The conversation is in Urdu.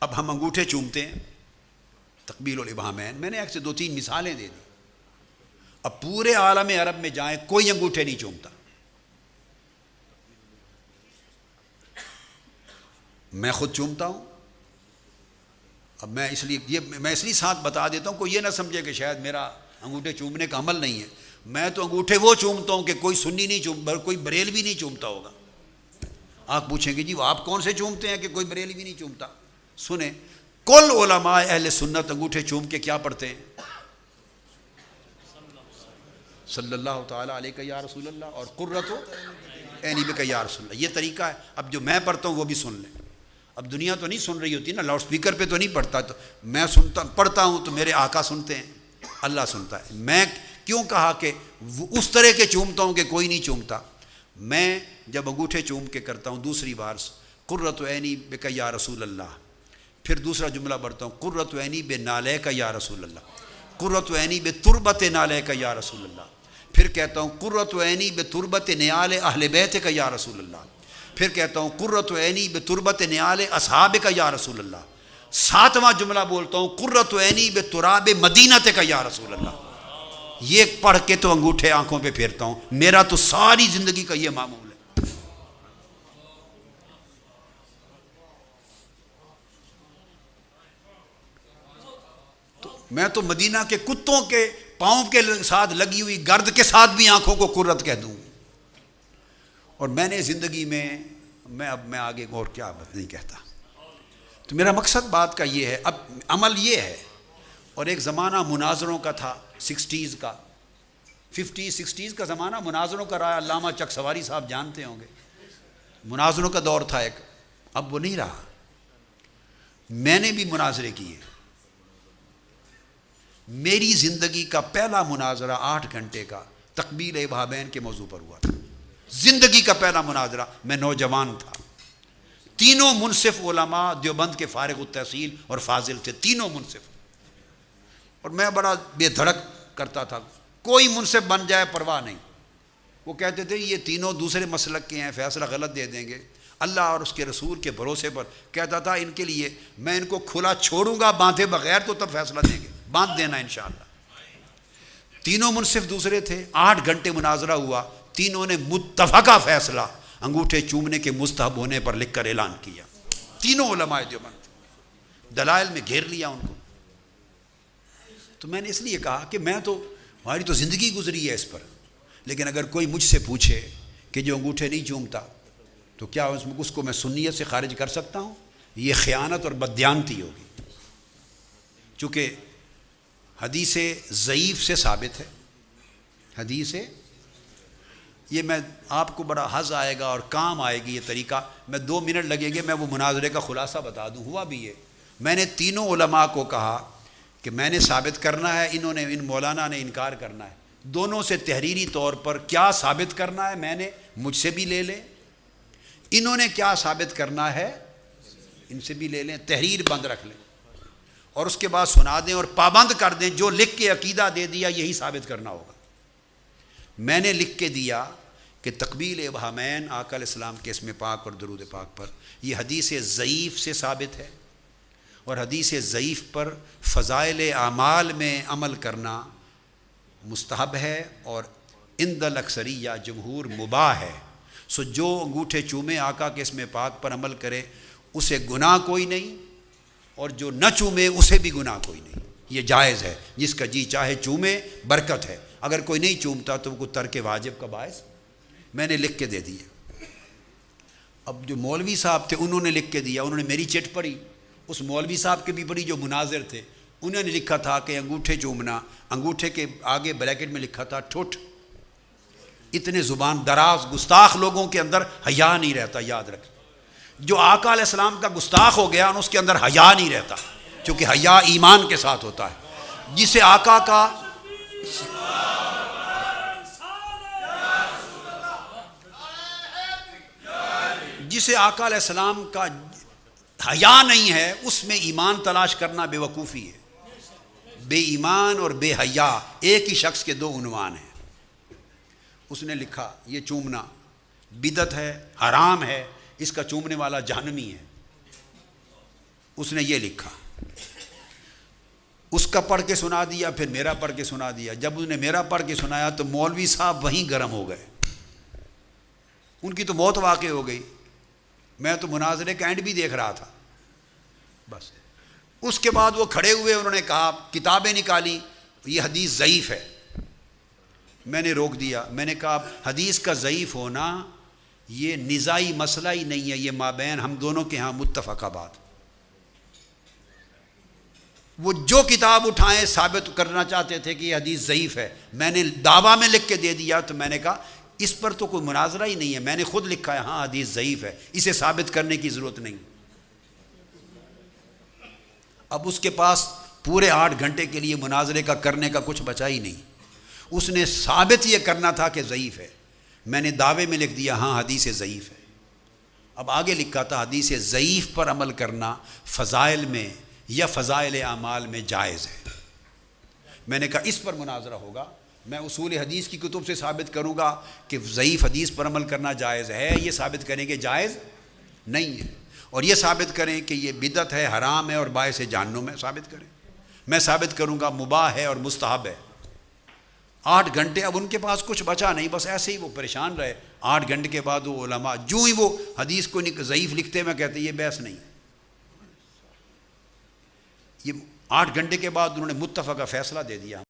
اب ہم انگوٹھے چومتے ہیں، تقبیل الابہامین، میں نے ایک سے 2-3 مثالیں دے دی. اب پورے عالم عرب میں جائیں کوئی انگوٹھے نہیں چومتا. میں خود چومتا ہوں. اب میں اس لیے ساتھ بتا دیتا ہوں، کوئی یہ نہ سمجھے کہ شاید میرا انگوٹھے چومنے کا عمل نہیں ہے. میں تو انگوٹھے وہ چومتا ہوں کہ کوئی سنی نہیں چومتا، کوئی بریلوی نہیں چومتا ہوگا. آپ پوچھیں گے جی آپ کون سے چومتے ہیں کہ کوئی بریلوی نہیں چومتا؟ سنیں، کل علماء اہل سنت انگوٹھے چوم کے کیا پڑھتے ہیں؟ صلی اللہ تعالیٰ علیہ یا رسول اللہ اور قرۃ عینی بک یا رسول اللہ. یہ طریقہ ہے. اب جو میں پڑھتا ہوں وہ بھی سن لیں. اب دنیا تو نہیں سن رہی ہوتی نا، لاؤڈ سپیکر پہ تو نہیں پڑھتا، تو میں پڑھتا ہوں تو میرے آقا سنتے ہیں، اللہ سنتا ہے. میں کیوں کہا کہ اس طرح کے چومتا ہوں کہ کوئی نہیں چومتا؟ میں جب انگوٹھے چوم کے کرتا ہوں دوسری بار قرۃ عینی بک یا رسول اللہ، پھر دوسرا جملہ پڑھتا ہوں قرۃ عینی بنالیک یا رسول اللہ، قرۃ عینی بتربت نالیک یا رسول اللہ، پھر کہتا ہوں قرۃ عینی بتربت نیال اہل بیتک یا رسول اللہ، پھر کہتا ہوں قرۃ عینی بتربت نیال اصحابک یا رسول اللہ. 7واں جملہ بولتا ہوں قرۃ عینی بتراب مدینتک یا رسول اللہ. یہ پڑھ کے تو انگوٹھے آنکھوں پہ پھیرتا ہوں. میرا تو ساری زندگی کا یہ معمول ہے. میں تو مدینہ کے کتوں کے پاؤں کے ساتھ لگی ہوئی گرد کے ساتھ بھی آنکھوں کو قرۃ کہہ دوں. اور میں نے زندگی میں اب آگے اور کیا بات نہیں کہتا. تو میرا مقصد بات کا یہ ہے، اب عمل یہ ہے. اور ایک زمانہ مناظروں کا تھا، 60s کا، 50s 60s کا زمانہ مناظروں کا رہا. علامہ چک سواری صاحب جانتے ہوں گے، مناظروں کا دور تھا ایک. اب وہ نہیں رہا. میں نے بھی مناظرے کیے. میری زندگی کا پہلا مناظرہ 8 گھنٹے کا تقبیل ابہامین کے موضوع پر ہوا تھا. زندگی کا پہلا مناظرہ. میں نوجوان تھا. تینوں منصف علماء دیوبند کے فارغ التحصیل اور فاضل تھے، تینوں منصف. اور میں بڑا بے دھڑک کرتا تھا، کوئی منصف بن جائے پرواہ نہیں. وہ کہتے تھے یہ تینوں دوسرے مسلک کے ہیں، فیصلہ غلط دے دیں گے. اللہ اور اس کے رسول کے بھروسے پر کہتا تھا ان کے لیے میں ان کو کھلا چھوڑوں گا باندھے بغیر تو تب فیصلہ دیں گے، باندھ دینا انشاءاللہ. تینوں منصف دوسرے تھے. 8 گھنٹے مناظرہ ہوا. تینوں نے متفقہ فیصلہ انگوٹھے چومنے کے مستحب ہونے پر لکھ کر اعلان کیا. تینوں علماء دیوبند، دلائل میں گھیر لیا ان کو. تو میں نے اس لیے کہا کہ ہماری تو زندگی گزری ہے اس پر، لیکن اگر کوئی مجھ سے پوچھے کہ جو انگوٹھے نہیں چومتا تو کیا اس کو میں سنیت سے خارج کر سکتا ہوں؟ یہ خیانت اور بددیانتی ہوگی. چونکہ حدیث ضعیف سے ثابت ہے. حدیث یہ میں آپ کو بڑا حظ آئے گا اور کام آئے گی یہ طریقہ. میں 2 منٹ لگیں گے، میں وہ مناظرے کا خلاصہ بتا دوں. ہوا بھی یہ، میں نے تینوں علماء کو کہا کہ میں نے ثابت کرنا ہے، ان مولانا نے انکار کرنا ہے. دونوں سے تحریری طور پر کیا ثابت کرنا ہے میں نے، مجھ سے بھی لے لیں. انہوں نے کیا ثابت کرنا ہے ان سے بھی لے لیں. تحریر بند رکھ لیں اور اس کے بعد سنا دیں اور پابند کر دیں. جو لکھ کے عقیدہ دے دیا یہی ثابت کرنا ہوگا. میں نے لکھ کے دیا کہ تقبیل ابہامین آقا علیہ السلام کے اسم پاک اور درود پاک پر یہ حدیث ضعیف سے ثابت ہے، اور حدیث ضعیف پر فضائل اعمال میں عمل کرنا مستحب ہے اور عند الاکثریہ جمہور مباح ہے. سو جو انگوٹھے چومے آقا کے اسم پاک پر عمل کرے اسے گناہ کوئی نہیں، اور جو نہ چومے اسے بھی گناہ کوئی نہیں. یہ جائز ہے، جس کا جی چاہے چومے، برکت ہے. اگر کوئی نہیں چومتا تو وہ ترک واجب کا باعث. میں نے لکھ کے دے دیا. اب جو مولوی صاحب تھے انہوں نے لکھ کے دیا، انہوں نے میری چٹ پڑھی. اس مولوی صاحب کے بھی پڑھی جو مناظر تھے، انہوں نے لکھا تھا کہ انگوٹھے چومنا، انگوٹھے کے آگے بریکٹ میں لکھا تھا ٹھوٹ. اتنے زبان دراز گستاخ لوگوں کے اندر حیا نہیں رہتا. یاد رکھ، جو آقا علیہ السلام کا گستاخ ہو گیا اس کے اندر حیا نہیں رہتا، کیونکہ حیا ایمان کے ساتھ ہوتا ہے. جسے آقا کا علیہ السلام کا حیا نہیں ہے اس میں ایمان تلاش کرنا بے وقوفی ہے. بے ایمان اور بے حیا ایک ہی شخص کے 2 عنوان ہیں. اس نے لکھا یہ چومنا بدعت ہے، حرام ہے، اس کا چومنے والا جہنمی ہے. اس نے یہ لکھا، اس کا پڑھ کے سنا دیا، پھر میرا پڑھ کے سنا دیا۔ جب اس نے میرا پڑھ کے سنایا تو مولوی صاحب وہیں گرم ہو گئے، ان کی تو موت واقع ہو گئی۔ میں تو مناظرے کا اینڈ بھی دیکھ رہا تھا بس۔ اس کے بعد وہ کھڑے ہوئے، انہوں نے کہا، کتابیں نکالی، یہ حدیث ضعیف ہے۔ میں نے روک دیا، میں نے کہا حدیث کا ضعیف ہونا یہ نزاعی مسئلہ ہی نہیں ہے، یہ مابین ہم دونوں کے ہاں متفقہ بات۔ وہ جو کتاب اٹھائیں ثابت کرنا چاہتے تھے کہ یہ حدیث ضعیف ہے، میں نے دعویٰ میں لکھ کے دے دیا۔ تو میں نے کہا اس پر تو کوئی مناظرہ ہی نہیں ہے، میں نے خود لکھا ہے ہاں حدیث ضعیف ہے، اسے ثابت کرنے کی ضرورت نہیں۔ اب اس کے پاس پورے 8 گھنٹے کے لیے مناظرے کا کرنے کا کچھ بچا ہی نہیں، اس نے ثابت یہ کرنا تھا کہ ضعیف ہے۔ میں نے دعوے میں لکھ دیا ہاں حدیث ضعیف ہے۔ اب آگے لکھا تھا حدیث ضعیف پر عمل کرنا فضائل میں یا فضائل اعمال میں جائز ہے۔ میں نے کہا اس پر مناظرہ ہوگا، میں اصول حدیث کی کتب سے ثابت کروں گا کہ ضعیف حدیث پر عمل کرنا جائز ہے، یہ ثابت کریں کہ جائز نہیں ہے، اور یہ ثابت کریں کہ یہ بدعت ہے، حرام ہے اور باعث جہنم ہے، ثابت کریں۔ میں ثابت کروں گا مباح ہے اور مستحب ہے۔ 8 گھنٹے، اب ان کے پاس کچھ بچا نہیں، بس ایسے ہی وہ پریشان رہے۔ 8 گھنٹے کے بعد وہ علماء جو ہی وہ حدیث کو ضعیف لکھتے میں کہتے یہ بحث نہیں۔ یہ 8 گھنٹے کے بعد انہوں نے متفقہ فیصلہ دے دیا۔